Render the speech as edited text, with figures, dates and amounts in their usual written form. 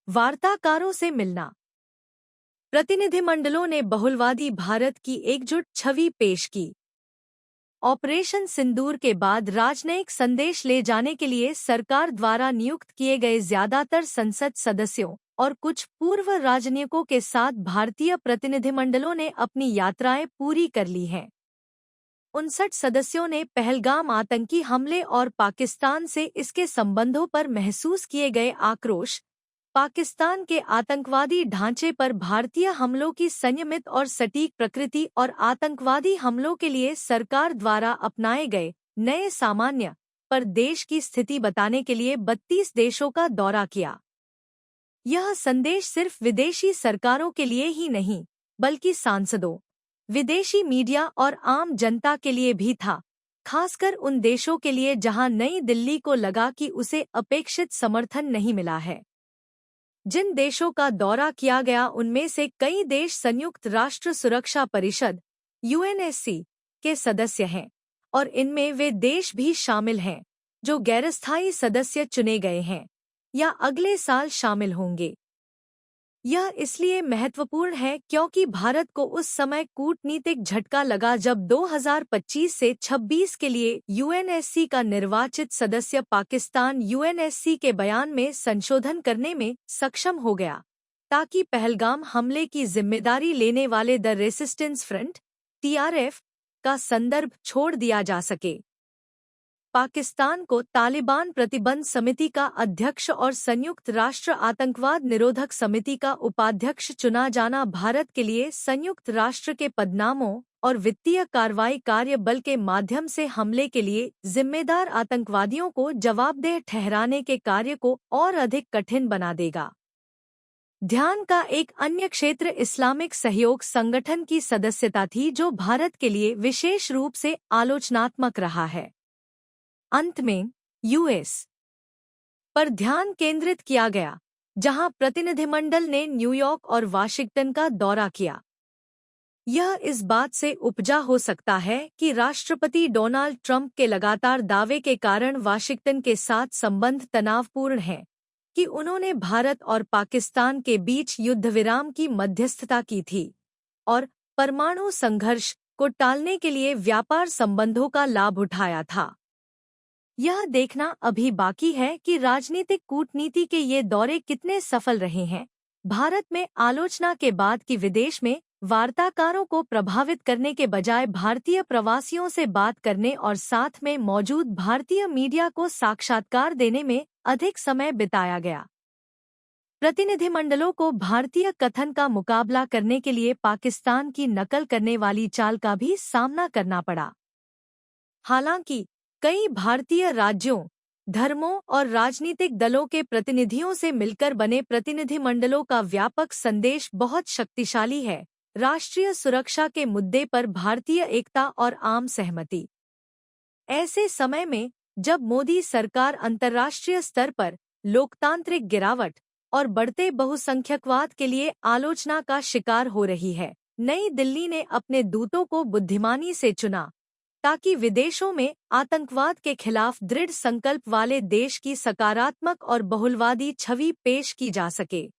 वार्ताकारों से मिलना। प्रतिनिधिमंडलों ने बहुलवादी भारत की एकजुट छवि पेश की। ऑपरेशन सिंदूर के बाद राजनयिक संदेश ले जाने के लिए सरकार द्वारा नियुक्त किए गए ज्यादातर संसद सदस्यों और कुछ पूर्व राजनयिकों के साथ भारतीय प्रतिनिधिमंडलों ने अपनी यात्राएं पूरी कर ली हैं। 59 सदस्यों ने पहलगाम आतंकी हमले और पाकिस्तान से इसके संबंधों पर महसूस किए गए आक्रोश, पाकिस्तान के आतंकवादी ढांचे पर भारतीय हमलों की संयमित और सटीक प्रकृति और आतंकवादी हमलों के लिए सरकार द्वारा अपनाए गए नए सामान्य पर देश की स्थिति बताने के लिए 32 देशों का दौरा किया। यह संदेश सिर्फ विदेशी सरकारों के लिए ही नहीं, बल्कि सांसदों, विदेशी मीडिया और आम जनता के लिए भी था, खासकर उन देशों के लिए जहां नई दिल्ली को लगा कि उसे अपेक्षित समर्थन नहीं मिला है। जिन देशों का दौरा किया गया उनमें से कई देश संयुक्त राष्ट्र सुरक्षा परिषद (यूएनएससी) के सदस्य हैं और इनमें वे देश भी शामिल हैं जो गैरस्थायी सदस्य चुने गए हैं या अगले साल शामिल होंगे। यह इसलिए महत्वपूर्ण है क्योंकि भारत को उस समय कूटनीतिक झटका लगा जब 2025 से 26 के लिए यूएनएससी का निर्वाचित सदस्य पाकिस्तान यूएनएससी के बयान में संशोधन करने में सक्षम हो गया ताकि पहलगाम हमले की जिम्मेदारी लेने वाले द रेसिस्टेंस फ्रंट (TRF) का संदर्भ छोड़ दिया जा सके। पाकिस्तान को तालिबान प्रतिबंध समिति का अध्यक्ष और संयुक्त राष्ट्र आतंकवाद निरोधक समिति का उपाध्यक्ष चुना जाना भारत के लिए संयुक्त राष्ट्र के पदनामों और वित्तीय कार्रवाई कार्य बल के माध्यम से हमले के लिए जिम्मेदार आतंकवादियों को जवाबदेह ठहराने के कार्य को और अधिक कठिन बना देगा। ध्यान का एक अन्य क्षेत्र इस्लामिक सहयोग संगठन की सदस्यता थी जो भारत के लिए विशेष रूप से आलोचनात्मक रहा है। अंत में यूएस पर ध्यान केंद्रित किया गया, जहां प्रतिनिधिमंडल ने न्यूयॉर्क और वाशिंगटन का दौरा किया। यह इस बात से उपजा हो सकता है कि राष्ट्रपति डोनाल्ड ट्रंप के लगातार दावे के कारण वाशिंगटन के साथ संबंध तनावपूर्ण हैं कि उन्होंने भारत और पाकिस्तान के बीच युद्ध विराम की मध्यस्थता की थी और परमाणु संघर्ष को टालने के लिए व्यापार संबंधों का लाभ उठाया था। यह देखना अभी बाकी है कि राजनीतिक कूटनीति के ये दौरे कितने सफल रहे हैं। भारत में आलोचना के बाद कि विदेश में वार्ताकारों को प्रभावित करने के बजाय भारतीय प्रवासियों से बात करने और साथ में मौजूद भारतीय मीडिया को साक्षात्कार देने में अधिक समय बिताया गया। प्रतिनिधिमंडलों को भारतीय कथन का मुकाबला करने के लिए पाकिस्तान की नकल करने वाली चाल का भी सामना करना पड़ा। हालांकि कई भारतीय राज्यों, धर्मों और राजनीतिक दलों के प्रतिनिधियों से मिलकर बने प्रतिनिधिमंडलों का व्यापक संदेश बहुत शक्तिशाली है। राष्ट्रीय सुरक्षा के मुद्दे पर भारतीय एकता और आम सहमति। ऐसे समय में जब मोदी सरकार अंतर्राष्ट्रीय स्तर पर लोकतांत्रिक गिरावट और बढ़ते बहुसंख्यकवाद के लिए आलोचना का शिकार हो रही है, नई दिल्ली ने अपने दूतों को बुद्धिमानी से चुना ताकि विदेशों में आतंकवाद के खिलाफ दृढ़ संकल्प वाले देश की सकारात्मक और बहुलवादी छवि पेश की जा सके।